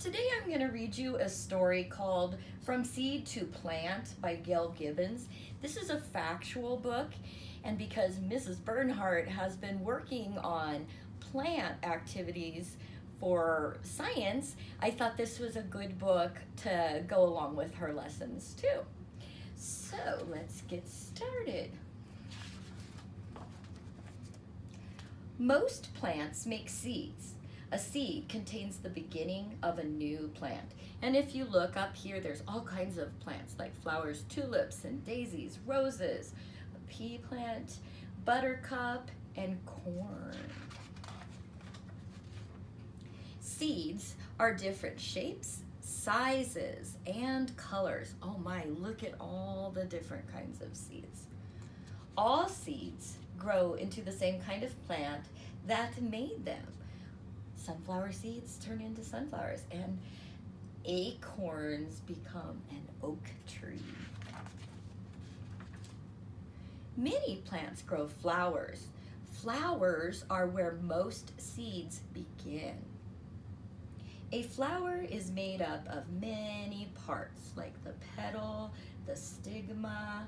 Today I'm going to read you a story called From Seed to Plant by Gail Gibbons. This is a factual book, and because Mrs. Bernhardt has been working on plant activities for science, I thought this was a good book to go along with her lessons too. So let's get started. Most plants make seeds. A seed contains the beginning of a new plant. And if you look up here, there's all kinds of plants like flowers, tulips, and daisies, roses, a pea plant, buttercup, and corn. Seeds are different shapes, sizes, and colors. Oh my, look at all the different kinds of seeds. All seeds grow into the same kind of plant that made them. Sunflower seeds turn into sunflowers, and acorns become an oak tree. Many plants grow flowers. Flowers are where most seeds begin. A flower is made up of many parts, like the petal, the stigma.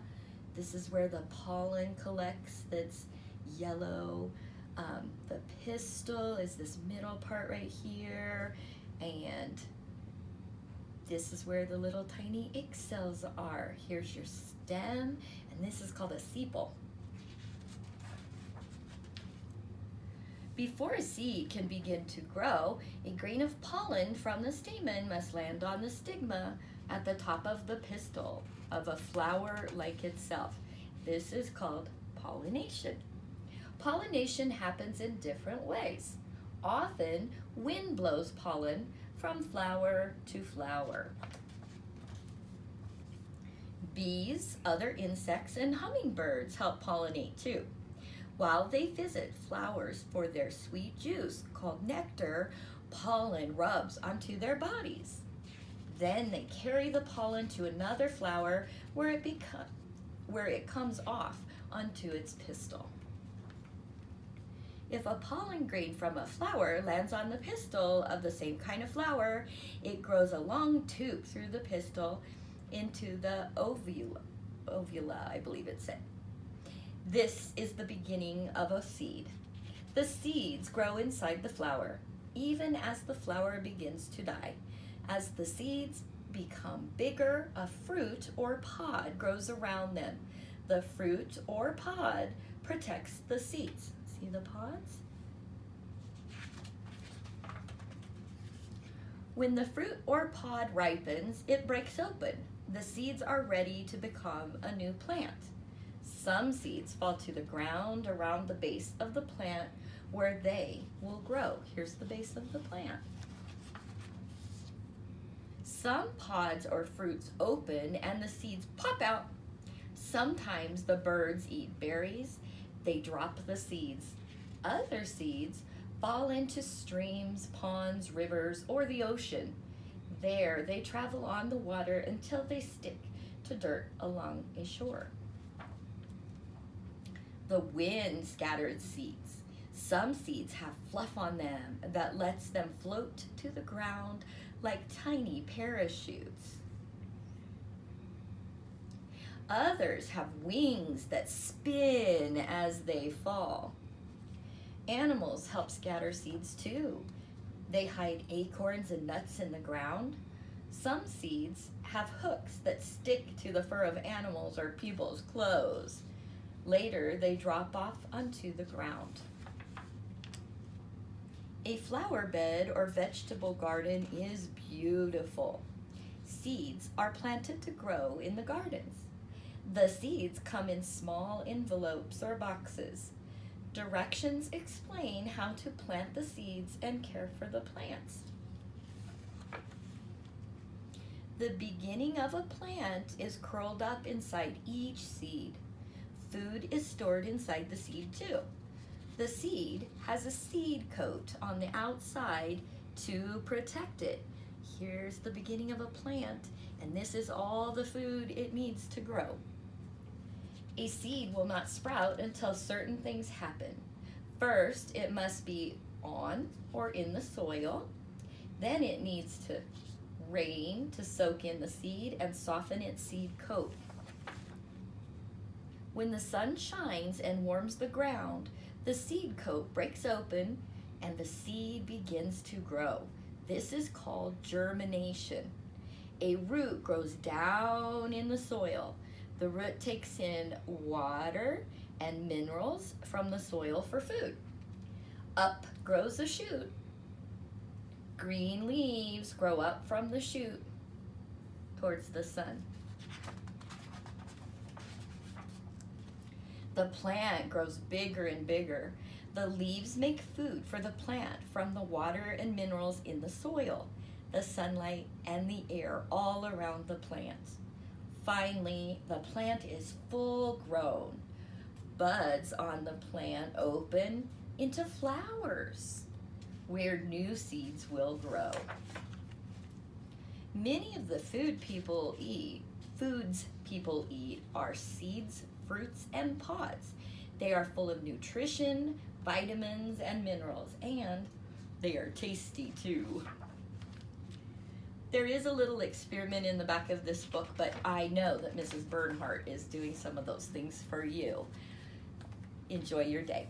This is where the pollen collects, that's yellow. The pistil is this middle part right here, and this is where the little tiny egg cells are. Here's your stem, and this is called a sepal. Before a seed can begin to grow, a grain of pollen from the stamen must land on the stigma at the top of the pistil of a flower like itself. This is called pollination. Pollination happens in different ways. Often, wind blows pollen from flower to flower. Bees, other insects, and hummingbirds help pollinate too. While they visit flowers for their sweet juice called nectar, pollen rubs onto their bodies. Then they carry the pollen to another flower where it comes off onto its pistil. If a pollen grain from a flower lands on the pistil of the same kind of flower, it grows a long tube through the pistil into the ovula, I believe it said. This is the beginning of a seed. The seeds grow inside the flower, even as the flower begins to die. As the seeds become bigger, a fruit or pod grows around them. The fruit or pod protects the seeds. See the pods? When the fruit or pod ripens, it breaks open. The seeds are ready to become a new plant. Some seeds fall to the ground around the base of the plant where they will grow. Here's the base of the plant. Some pods or fruits open and the seeds pop out. Sometimes the birds eat berries. They drop the seeds. Other seeds fall into streams, ponds, rivers, or the ocean. There they travel on the water until they stick to dirt along a shore. The wind scattered seeds. Some seeds have fluff on them that lets them float to the ground like tiny parachutes. Others have wings that spin as they fall. Animals help scatter seeds too. They hide acorns and nuts in the ground. Some seeds have hooks that stick to the fur of animals or people's clothes. Later, they drop off onto the ground. A flower bed or vegetable garden is beautiful. Seeds are planted to grow in the gardens. The seeds come in small envelopes or boxes. Directions explain how to plant the seeds and care for the plants. The beginning of a plant is curled up inside each seed. Food is stored inside the seed too. The seed has a seed coat on the outside to protect it. Here's the beginning of a plant, and this is all the food it needs to grow. A seed will not sprout until certain things happen. First, it must be on or in the soil. Then it needs to rain to soak in the seed and soften its seed coat. When the sun shines and warms the ground, the seed coat breaks open and the seed begins to grow. This is called germination. A root grows down in the soil. The root takes in water and minerals from the soil for food. Up grows a shoot. Green leaves grow up from the shoot towards the sun. The plant grows bigger and bigger. The leaves make food for the plant from the water and minerals in the soil, the sunlight, and the air all around the plant. Finally, the plant is full grown. Buds on the plant open into flowers, where new seeds will grow. Many of the foods people eat are seeds, fruits, and pods. They are full of nutrition, vitamins, and minerals, and they are tasty too. There is a little experiment in the back of this book, but I know that Mrs. Bernhardt is doing some of those things for you. Enjoy your day.